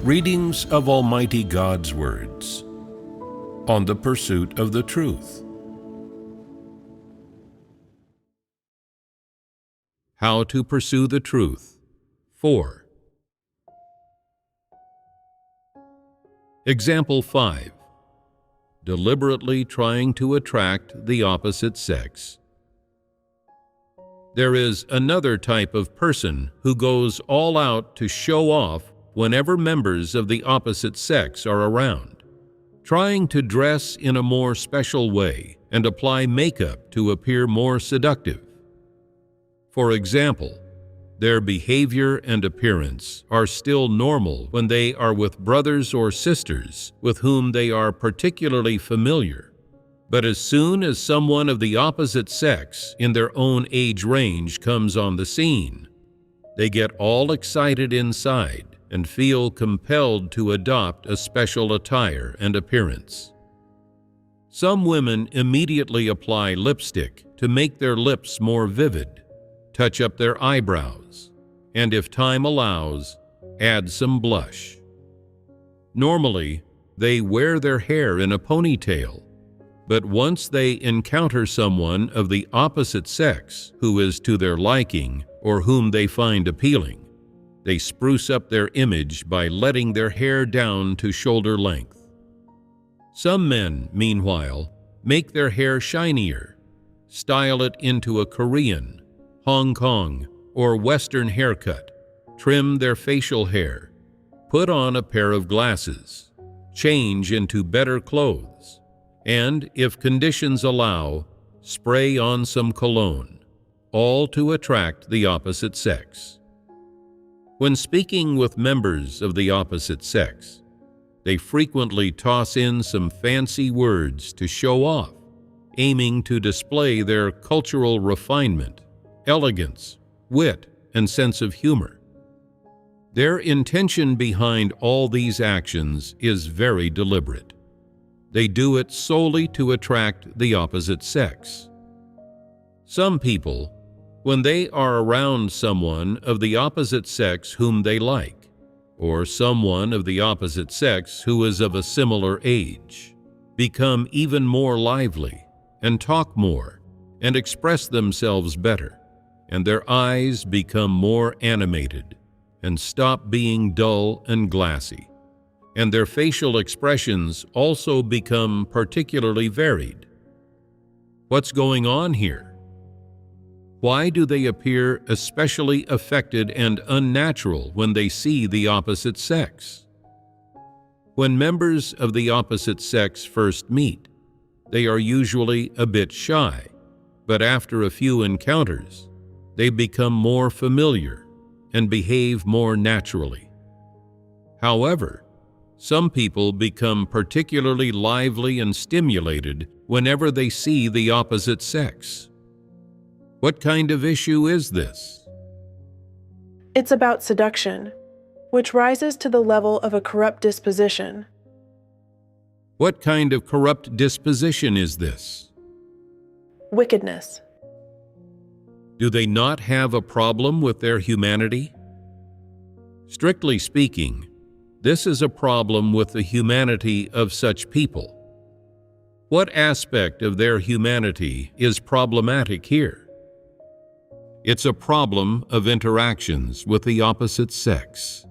Readings of Almighty God's words on the pursuit of the truth. How to pursue the truth. 4. Example 5. Deliberately trying to attract the opposite sex. There is another type of person who goes all out to show off whenever members of the opposite sex are around, trying to dress in a more special way and apply makeup to appear more seductive. For example, their behavior and appearance are still normal when they are with brothers or sisters with whom they are particularly familiar. But as soon as someone of the opposite sex in their own age range comes on the scene, they get all excited inside and feel compelled to adopt a special attire and appearance. Some women immediately apply lipstick to make their lips more vivid, touch up their eyebrows, and if time allows, add some blush. Normally, they wear their hair in a ponytail, but once they encounter someone of the opposite sex who is to their liking or whom they find appealing, they spruce up their image by letting their hair down to shoulder length. Some men, meanwhile, make their hair shinier, style it into a Korean, Hong Kong, or Western haircut, trim their facial hair, put on a pair of glasses, change into better clothes, and, if conditions allow, spray on some cologne, all to attract the opposite sex. When speaking with members of the opposite sex, they frequently toss in some fancy words to show off, aiming to display their cultural refinement, elegance, wit, and sense of humor. Their intention behind all these actions is very deliberate. They do it solely to attract the opposite sex. Some people, when they are around someone of the opposite sex whom they like, or someone of the opposite sex who is of a similar age, become even more lively and talk more and express themselves better, and their eyes become more animated and stop being dull and glassy, and their facial expressions also become particularly varied. What's going on here? Why do they appear especially affected and unnatural when they see the opposite sex? When members of the opposite sex first meet, they are usually a bit shy, but after a few encounters, they become more familiar and behave more naturally. However, some people become particularly lively and stimulated whenever they see the opposite sex. What kind of issue is this? It's about seduction, which rises to the level of a corrupt disposition. What kind of corrupt disposition is this? Wickedness. Do they not have a problem with their humanity? Strictly speaking, this is a problem with the humanity of such people. What aspect of their humanity is problematic here? It's a problem of interactions with the opposite sex.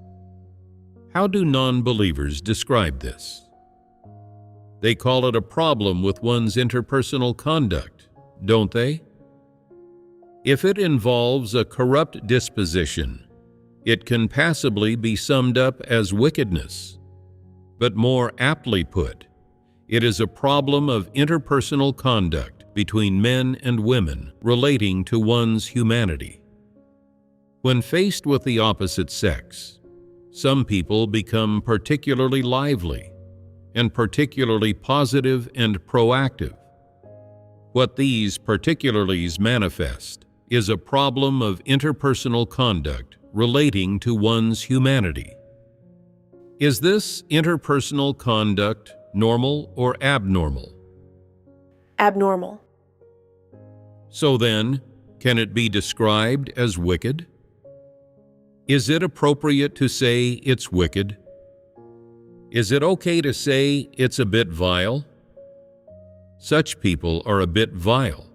How do non-believers describe this? They call it a problem with one's interpersonal conduct, don't they? If it involves a corrupt disposition, it can passably be summed up as wickedness. But more aptly put, it is a problem of interpersonal conduct between men and women relating to one's humanity. When faced with the opposite sex, some people become particularly lively and particularly positive and proactive. What these particularities manifest is a problem of interpersonal conduct relating to one's humanity. Is this interpersonal conduct normal or abnormal? Abnormal. So then, can it be described as wicked? Is it appropriate to say it's wicked? Is it okay to say it's a bit vile? Such people are a bit vile.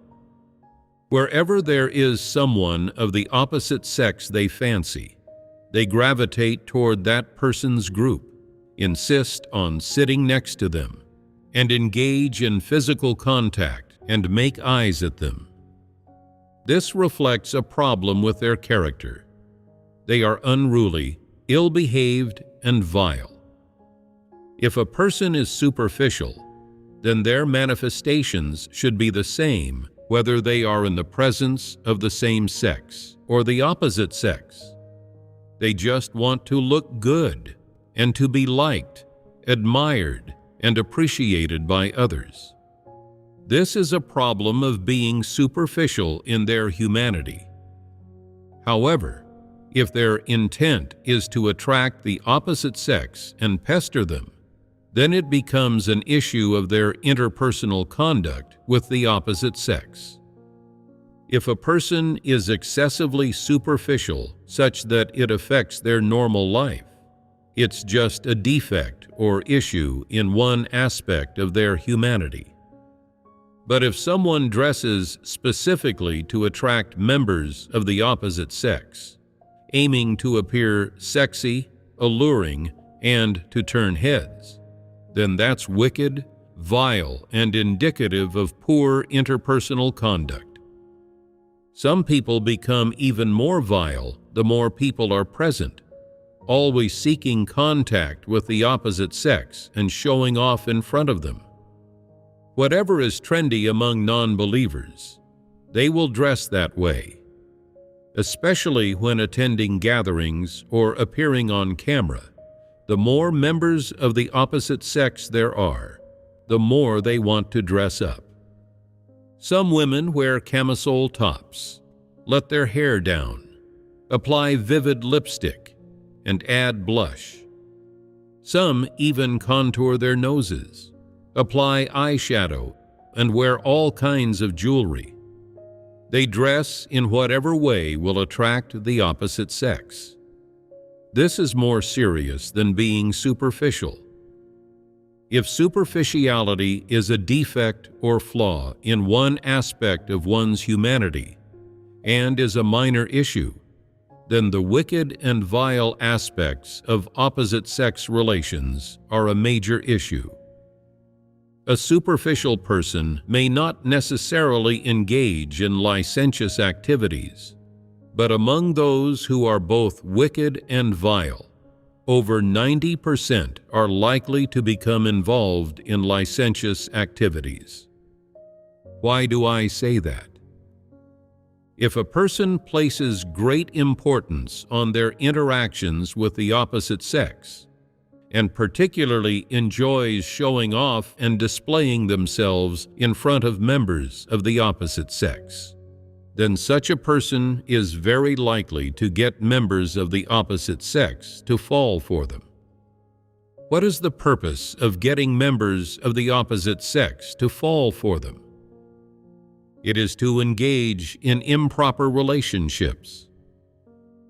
Wherever there is someone of the opposite sex they fancy, they gravitate toward that person's group, insist on sitting next to them, and engage in physical contact and make eyes at them. This reflects a problem with their character. They are unruly, ill-behaved, and vile. If a person is superficial, then their manifestations should be the same whether they are in the presence of the same sex or the opposite sex. They just want to look good and to be liked, admired, and appreciated by others. This is a problem of being superficial in their humanity. However, if their intent is to attract the opposite sex and pester them, then it becomes an issue of their interpersonal conduct with the opposite sex. If a person is excessively superficial such that it affects their normal life, it's just a defect or issue in one aspect of their humanity. But if someone dresses specifically to attract members of the opposite sex, aiming to appear sexy, alluring, and to turn heads, then that's wicked, vile, and indicative of poor interpersonal conduct. Some people become even more vile the more people are present, always seeking contact with the opposite sex and showing off in front of them. Whatever is trendy among non-believers, they will dress that way, especially when attending gatherings or appearing on camera. The more members of the opposite sex there are, the more they want to dress up. Some women wear camisole tops, let their hair down, apply vivid lipstick, and add blush. Some even contour their noses, apply eyeshadow, and wear all kinds of jewelry. They dress in whatever way will attract the opposite sex. This is more serious than being superficial. If superficiality is a defect or flaw in one aspect of one's humanity and is a minor issue, then the wicked and vile aspects of opposite-sex relations are a major issue. A superficial person may not necessarily engage in licentious activities, but among those who are both wicked and vile, over 90% are likely to become involved in licentious activities. Why do I say that? If a person places great importance on their interactions with the opposite sex, and particularly enjoys showing off and displaying themselves in front of members of the opposite sex, then such a person is very likely to get members of the opposite sex to fall for them. What is the purpose of getting members of the opposite sex to fall for them? It is to engage in improper relationships.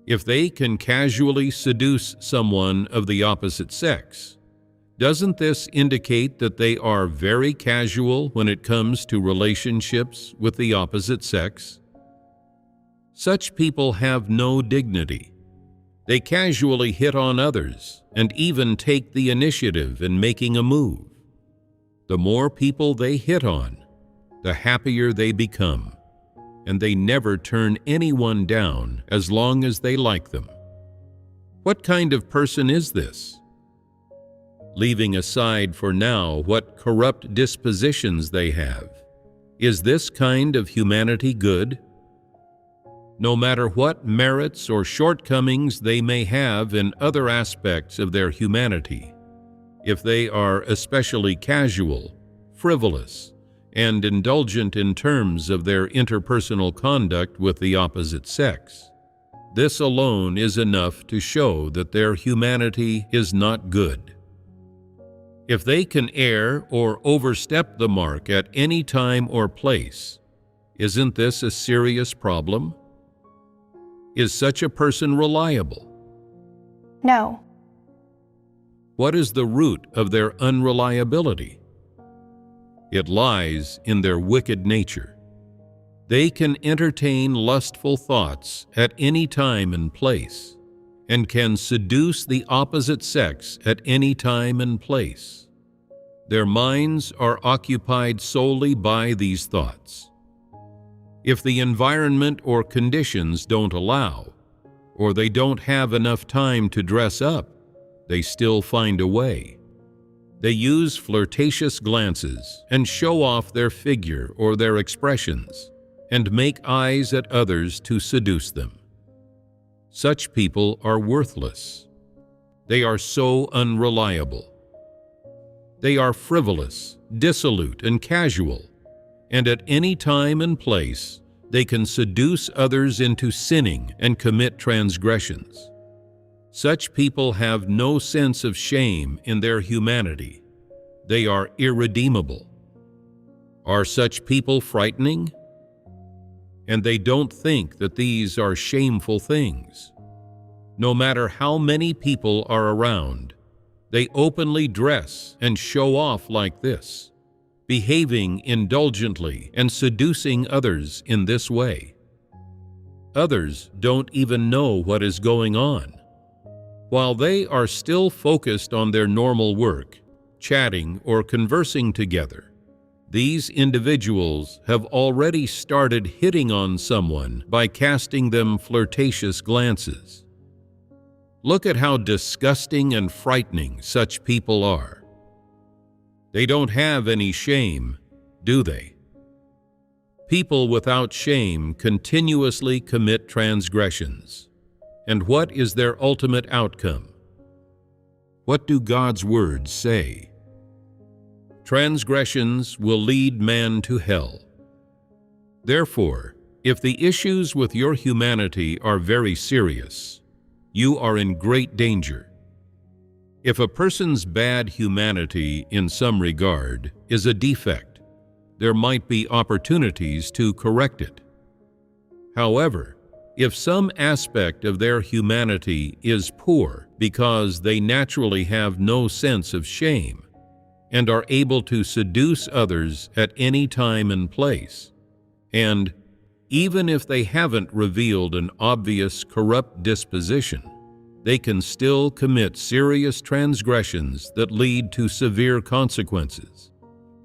If they can casually seduce someone of the opposite sex, doesn't this indicate that they are very casual when it comes to relationships with the opposite sex? Such people have no dignity. They casually hit on others and even take the initiative in making a move. The more people they hit on, the happier they become, and they never turn anyone down as long as they like them. What kind of person is this? Leaving aside for now what corrupt dispositions they have, is this kind of humanity good? No matter what merits or shortcomings they may have in other aspects of their humanity, if they are especially casual, frivolous, and indulgent in terms of their interpersonal conduct with the opposite sex, this alone is enough to show that their humanity is not good. If they can err or overstep the mark at any time or place, isn't this a serious problem? Is such a person reliable? No. What is the root of their unreliability? It lies in their wicked nature. They can entertain lustful thoughts at any time and place, and can seduce the opposite sex at any time and place. Their minds are occupied solely by these thoughts. If the environment or conditions don't allow, or they don't have enough time to dress up, they still find a way. They use flirtatious glances and show off their figure or their expressions, and make eyes at others to seduce them. Such people are worthless. They are so unreliable. They are frivolous, dissolute, and casual, and at any time and place, they can seduce others into sinning and commit transgressions. Such people have no sense of shame in their humanity. They are irredeemable. Are such people frightening? And they don't think that these are shameful things. No matter how many people are around, they openly dress and show off like this, behaving indulgently and seducing others in this way. Others don't even know what is going on. While they are still focused on their normal work, chatting or conversing together, these individuals have already started hitting on someone by casting them flirtatious glances. Look at how disgusting and frightening such people are. They don't have any shame, do they? People without shame continuously commit transgressions. And what is their ultimate outcome? What do God's words say? Transgressions will lead man to hell. Therefore, if the issues with your humanity are very serious, you are in great danger. If a person's bad humanity in some regard is a defect, there might be opportunities to correct it. However, if some aspect of their humanity is poor because they naturally have no sense of shame, and are able to seduce others at any time and place, and even if they haven't revealed an obvious corrupt disposition, they can still commit serious transgressions that lead to severe consequences,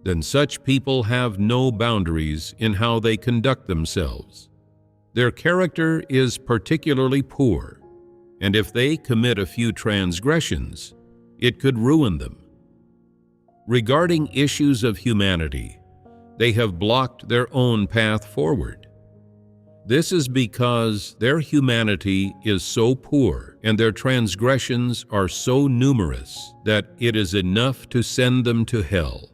then such people have no boundaries in how they conduct themselves. Their character is particularly poor, and if they commit a few transgressions, it could ruin them. Regarding issues of humanity, they have blocked their own path forward. This is because their humanity is so poor and their transgressions are so numerous that it is enough to send them to hell,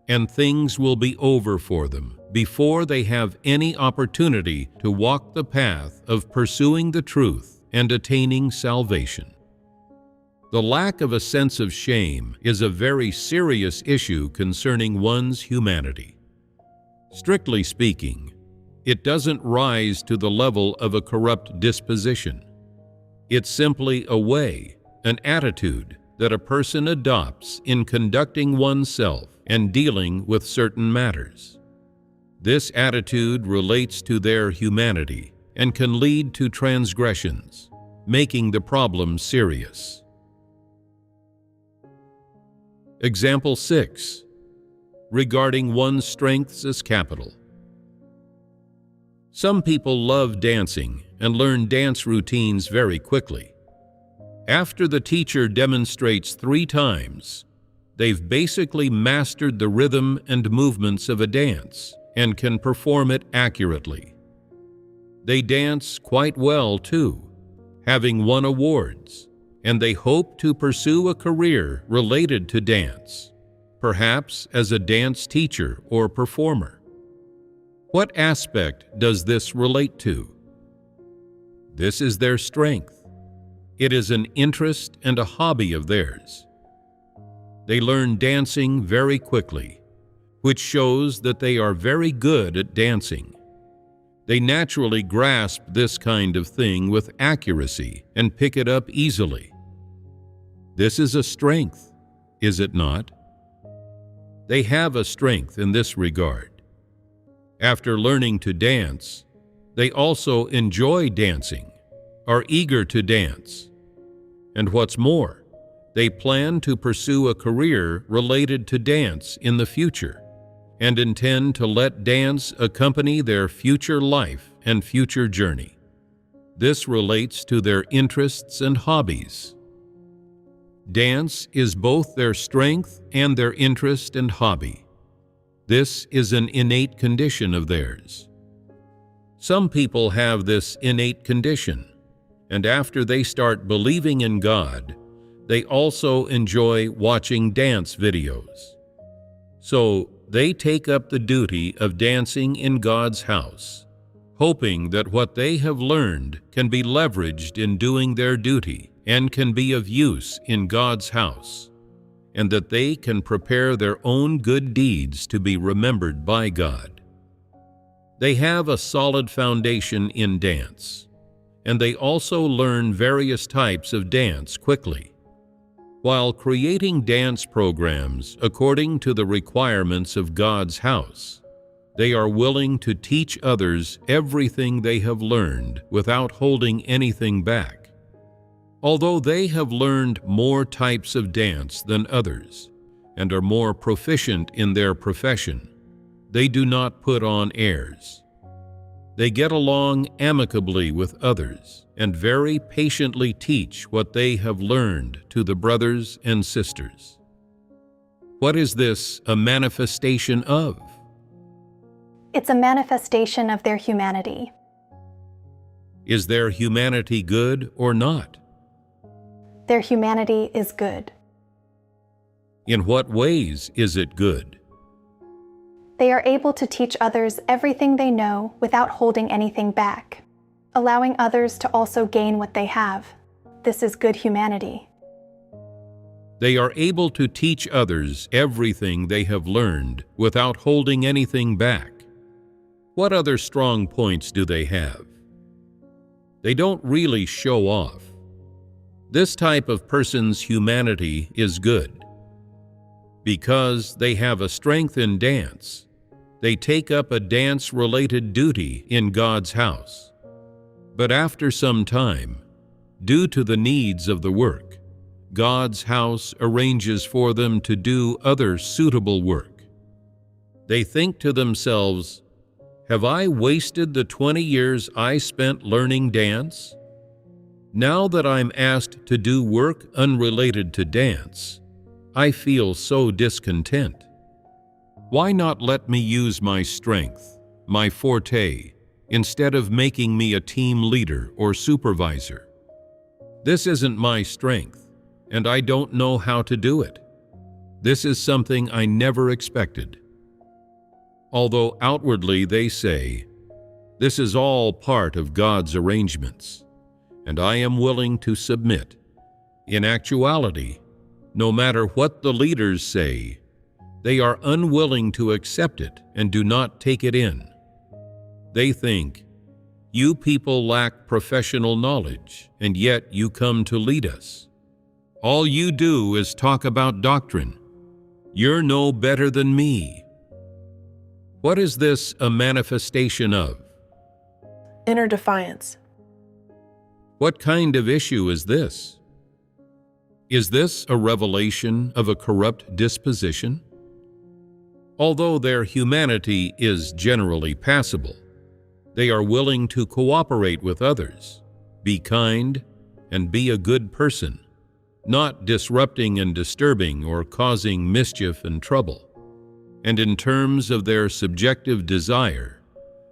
and things will be over for them before they have any opportunity to walk the path of pursuing the truth and attaining salvation. The lack of a sense of shame is a very serious issue concerning one's humanity. Strictly speaking, it doesn't rise to the level of a corrupt disposition. It's simply a way, an attitude that a person adopts in conducting oneself and dealing with certain matters. This attitude relates to their humanity and can lead to transgressions, making the problem serious. Example 6. Regarding one's strengths as capital. Some people love dancing and learn dance routines very quickly. After the teacher demonstrates 3 times, they've basically mastered the rhythm and movements of a dance and can perform it accurately. They dance quite well too, having won awards, and they hope to pursue a career related to dance, perhaps as a dance teacher or performer. What aspect does this relate to? This is their strength. It is an interest and a hobby of theirs. They learn dancing very quickly, which shows that they are very good at dancing. They naturally grasp this kind of thing with accuracy and pick it up easily. This is a strength, is it not? They have a strength in this regard. After learning to dance, they also enjoy dancing, are eager to dance. And what's more, they plan to pursue a career related to dance in the future and intend to let dance accompany their future life and future journey. This relates to their interests and hobbies. Dance is both their strength and their interest and hobby. This is an innate condition of theirs. Some people have this innate condition, and after they start believing in God, they also enjoy watching dance videos. So they take up the duty of dancing in God's house, hoping that what they have learned can be leveraged in doing their duty and can be of use in God's house, and that they can prepare their own good deeds to be remembered by God. They have a solid foundation in dance, and they also learn various types of dance quickly. While creating dance programs according to the requirements of God's house, they are willing to teach others everything they have learned without holding anything back. Although they have learned more types of dance than others and are more proficient in their profession, they do not put on airs. They get along amicably with others and very patiently teach what they have learned to the brothers and sisters. What is this a manifestation of? It's a manifestation of their humanity. Is their humanity good or not? Their humanity is good. In what ways is it good? They are able to teach others everything they know without holding anything back, allowing others to also gain what they have. This is good humanity. They are able to teach others everything they have learned without holding anything back. What other strong points do they have? They don't really show off. This type of person's humanity is good. Because they have a strength in dance, they take up a dance-related duty in God's house. But after some time, due to the needs of the work, God's house arranges for them to do other suitable work. They think to themselves, "Have I wasted the 20 years I spent learning dance? Now that I'm asked to do work unrelated to dance, I feel so discontent. Why not let me use my strength, my forte, instead of making me a team leader or supervisor? This isn't my strength, and I don't know how to do it. This is something I never expected." Although outwardly they say, "This is all part of God's arrangements, and I am willing to submit," in actuality, no matter what the leaders say, they are unwilling to accept it and do not take it in. They think, "You people lack professional knowledge, and yet you come to lead us. All you do is talk about doctrine. You're no better than me." What is this a manifestation of? Inner defiance. What kind of issue is this? Is this a revelation of a corrupt disposition? Although their humanity is generally passable, they are willing to cooperate with others, be kind, and be a good person, not disrupting and disturbing or causing mischief and trouble. And in terms of their subjective desire,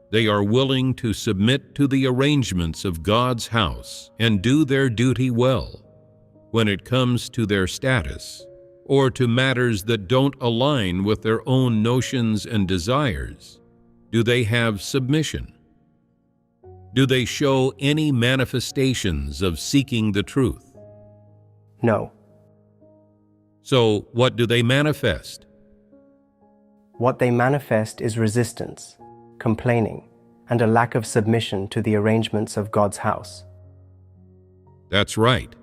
they are willing to submit to the arrangements of God's house and do their duty well. When it comes to their status, or to matters that don't align with their own notions and desires, do they have submission? Do they show any manifestations of seeking the truth? No. So, what do they manifest? What they manifest is resistance, complaining, and a lack of submission to the arrangements of God's house. That's right.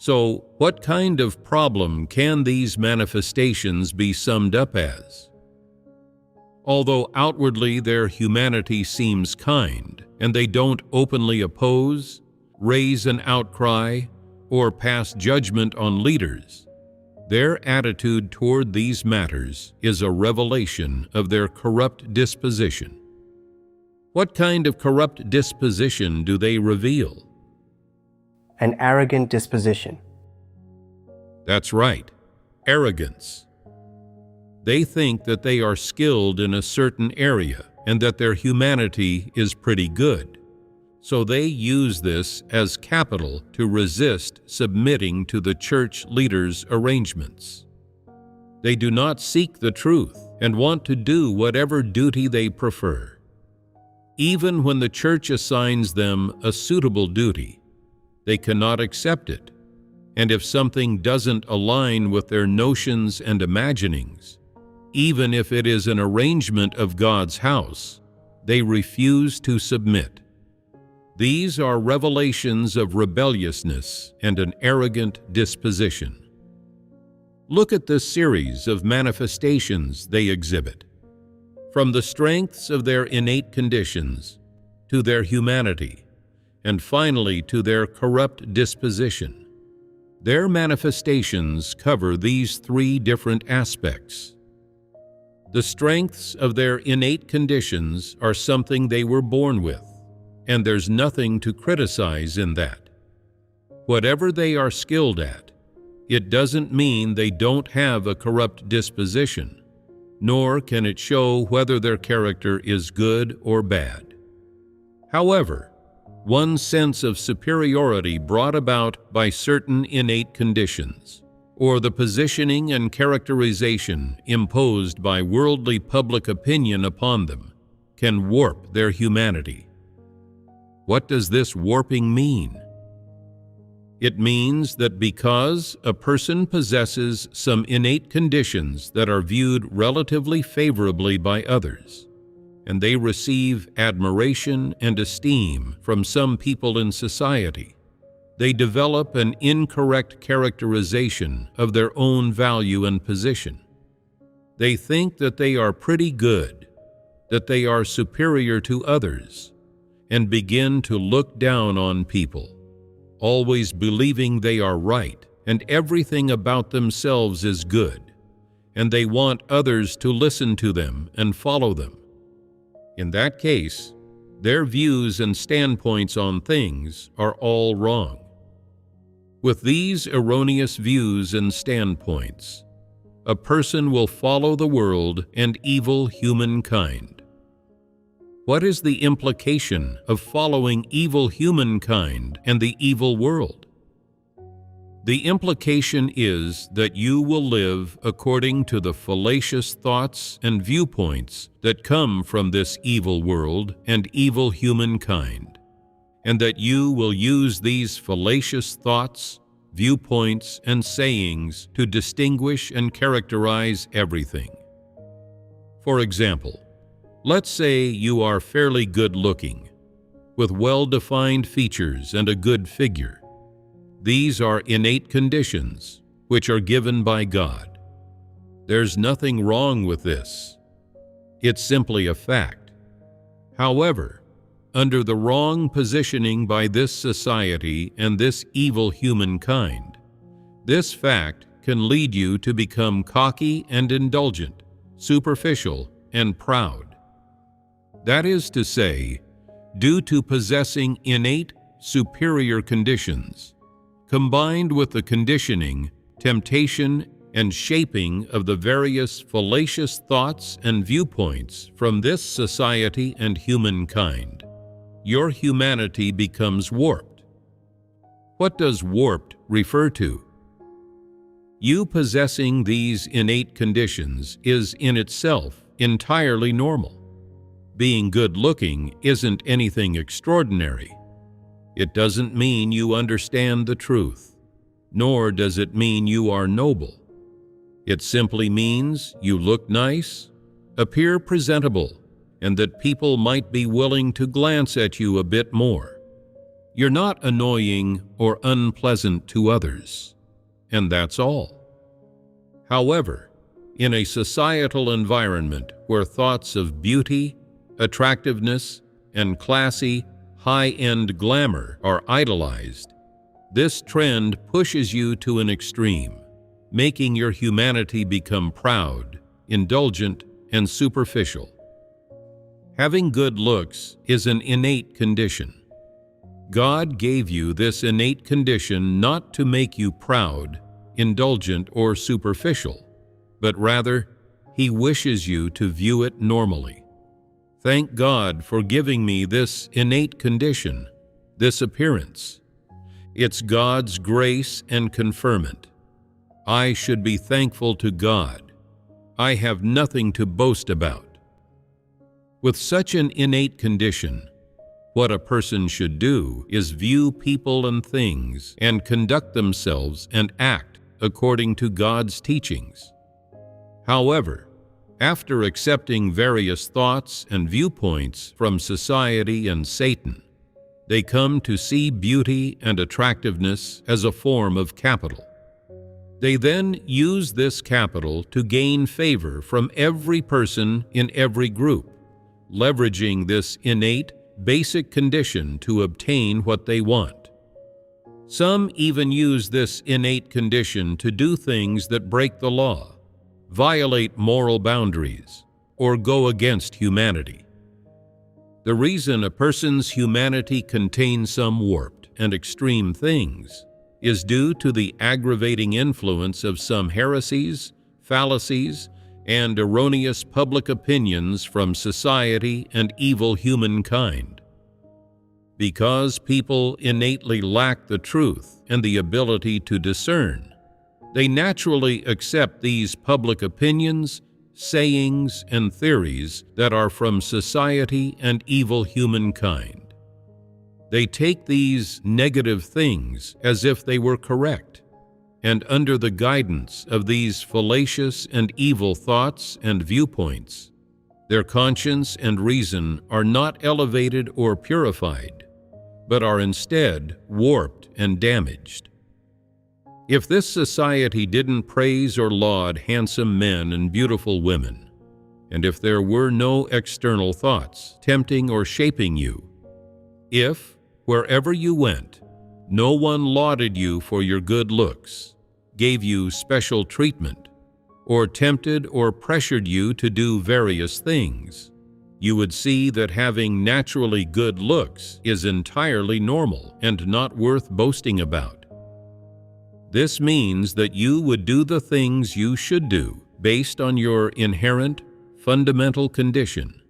So, what kind of problem can these manifestations be summed up as? Although outwardly their humanity seems kind, and they don't openly oppose, raise an outcry, or pass judgment on leaders, their attitude toward these matters is a revelation of their corrupt disposition. What kind of corrupt disposition do they reveal? An arrogant disposition. That's right, arrogance. They think that they are skilled in a certain area and that their humanity is pretty good. So they use this as capital to resist submitting to the church leaders' arrangements. They do not seek the truth and want to do whatever duty they prefer. Even when the church assigns them a suitable duty, they cannot accept it, and if something doesn't align with their notions and imaginings, even if it is an arrangement of God's house, they refuse to submit. These are revelations of rebelliousness and an arrogant disposition. Look at the series of manifestations they exhibit. From the strengths of their innate conditions, to their humanity, and finally to their corrupt disposition. Their manifestations cover these three different aspects. The strengths of their innate conditions are something they were born with, and there's nothing to criticize in that. Whatever they are skilled at, it doesn't mean they don't have a corrupt disposition, nor can it show whether their character is good or bad. However, one sense of superiority brought about by certain innate conditions, or the positioning and characterization imposed by worldly public opinion upon them, can warp their humanity. What does this warping mean? It means that because a person possesses some innate conditions that are viewed relatively favorably by others, and they receive admiration and esteem from some people in society, they develop an incorrect characterization of their own value and position. They think that they are pretty good, that they are superior to others, and begin to look down on people, always believing they are right and everything about themselves is good, and they want others to listen to them and follow them. In that case, their views and standpoints on things are all wrong. With these erroneous views and standpoints, a person will follow the world and evil humankind. What is the implication of following evil humankind and the evil world? The implication is that you will live according to the fallacious thoughts and viewpoints that come from this evil world and evil humankind, and that you will use these fallacious thoughts, viewpoints, and sayings to distinguish and characterize everything. For example, let's say you are fairly good-looking, with well-defined features and a good figure. These are innate conditions which are given by God. There's nothing wrong with this. It's simply a fact. However, under the wrong positioning by this society and this evil humankind, this fact can lead you to become cocky and indulgent, superficial and proud. That is to say, due to possessing innate, superior conditions, combined with the conditioning, temptation, and shaping of the various fallacious thoughts and viewpoints from this society and humankind, your humanity becomes warped. What does warped refer to? You possessing these innate conditions is in itself entirely normal. Being good-looking isn't anything extraordinary. It doesn't mean you understand the truth, nor does it mean you are noble. It simply means you look nice, appear presentable, and that people might be willing to glance at you a bit more. You're not annoying or unpleasant to others, and that's all. However, in a societal environment where thoughts of beauty, attractiveness, and classy, high-end glamour are idolized, this trend pushes you to an extreme, making your humanity become proud, indulgent, and superficial. Having good looks is an innate condition. God gave you this innate condition not to make you proud, indulgent, or superficial, but rather, He wishes you to view it normally. Thank God for giving me this innate condition, this appearance. It's God's grace and conferment. I should be thankful to God. I have nothing to boast about. With such an innate condition, what a person should do is view people and things and conduct themselves and act according to God's teachings. However, after accepting various thoughts and viewpoints from society and Satan, they come to see beauty and attractiveness as a form of capital. They then use this capital to gain favor from every person in every group, leveraging this innate, basic condition to obtain what they want. Some even use this innate condition to do things that break the law, violate moral boundaries, or go against humanity. The reason a person's humanity contains some warped and extreme things is due to the aggravating influence of some heresies, fallacies, and erroneous public opinions from society and evil humankind. Because people innately lack the truth and the ability to discern, they naturally accept these public opinions, sayings, and theories that are from society and evil humankind. They take these negative things as if they were correct, and under the guidance of these fallacious and evil thoughts and viewpoints, their conscience and reason are not elevated or purified, but are instead warped and damaged. If this society didn't praise or laud handsome men and beautiful women, and if there were no external thoughts tempting or shaping you, if, wherever you went, no one lauded you for your good looks, gave you special treatment, or tempted or pressured you to do various things, you would see that having naturally good looks is entirely normal and not worth boasting about. This means that you would do the things you should do based on your inherent, fundamental condition,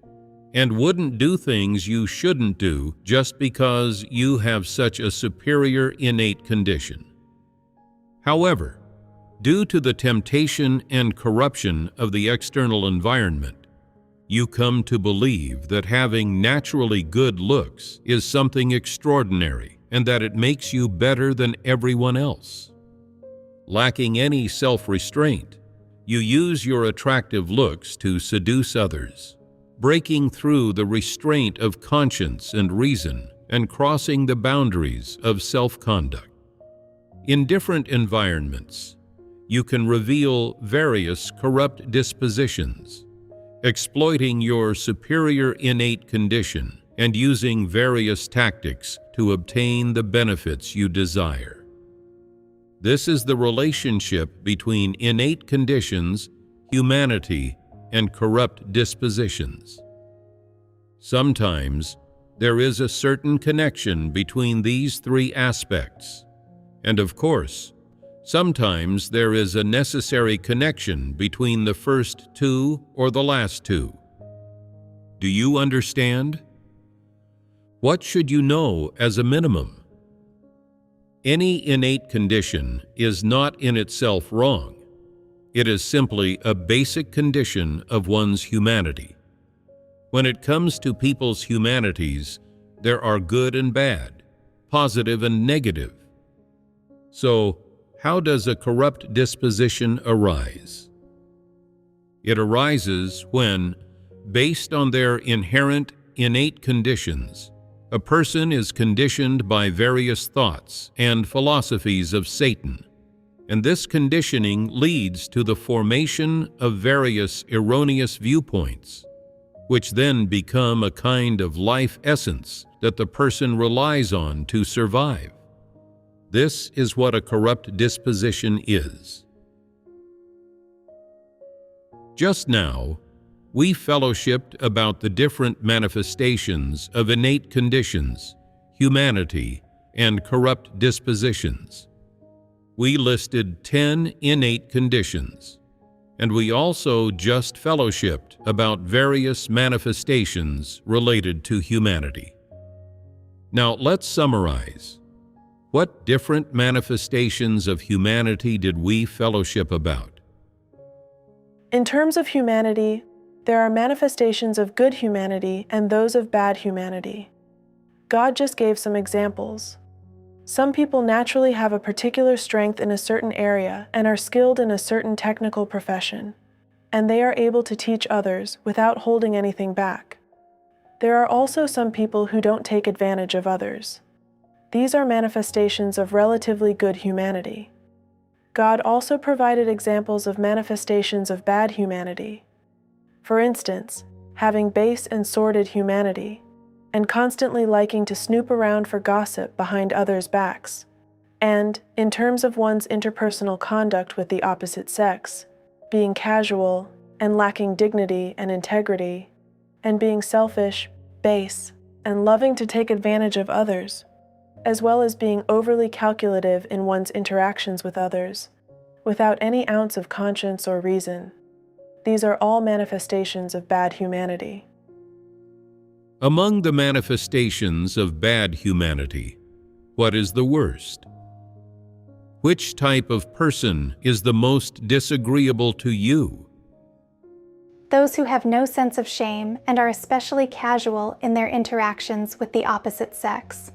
and wouldn't do things you shouldn't do just because you have such a superior innate condition. However, due to the temptation and corruption of the external environment, you come to believe that having naturally good looks is something extraordinary and that it makes you better than everyone else. Lacking any self-restraint, you use your attractive looks to seduce others, breaking through the restraint of conscience and reason and crossing the boundaries of self-conduct. In different environments, you can reveal various corrupt dispositions, exploiting your superior innate condition and using various tactics to obtain the benefits you desire. This is the relationship between innate conditions, humanity, and corrupt dispositions. Sometimes there is a certain connection between these three aspects, and of course, sometimes there is a necessary connection between the first two or the last two. Do you understand? What should you know as a minimum? Any innate condition is not in itself wrong. It is simply a basic condition of one's humanity. When it comes to people's humanities, there are good and bad, positive and negative. So, how does a corrupt disposition arise? It arises when, based on their inherent innate conditions, A person is conditioned by various thoughts and philosophies of Satan, and this conditioning leads to the formation of various erroneous viewpoints, which then become a kind of life essence that the person relies on to survive. This is what a corrupt disposition is. Just now, we fellowshipped about the different manifestations of innate conditions, humanity, and corrupt dispositions. We listed 10 innate conditions, and we also just fellowshipped about various manifestations related to humanity. Now let's summarize. What different manifestations of humanity did we fellowship about? In terms of humanity, there are manifestations of good humanity and those of bad humanity. God just gave some examples. Some people naturally have a particular strength in a certain area and are skilled in a certain technical profession, and they are able to teach others without holding anything back. There are also some people who don't take advantage of others. These are manifestations of relatively good humanity. God also provided examples of manifestations of bad humanity. For instance, having base and sordid humanity, and constantly liking to snoop around for gossip behind others' backs, and, in terms of one's interpersonal conduct with the opposite sex, being casual and lacking dignity and integrity, and being selfish, base, and loving to take advantage of others, as well as being overly calculative in one's interactions with others, without any ounce of conscience or reason. These are all manifestations of bad humanity. Among the manifestations of bad humanity, what is the worst? Which type of person is the most disagreeable to you? Those who have no sense of shame and are especially casual in their interactions with the opposite sex.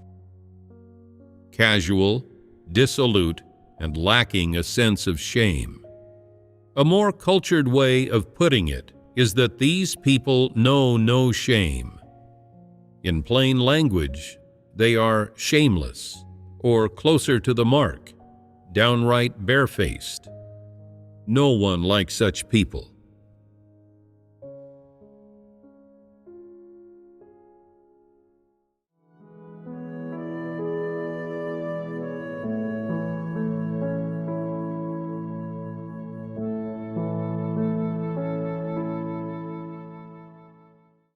Casual, dissolute, and lacking a sense of shame. A more cultured way of putting it is that these people know no shame. In plain language, they are shameless, or closer to the mark, downright barefaced. No one likes such people.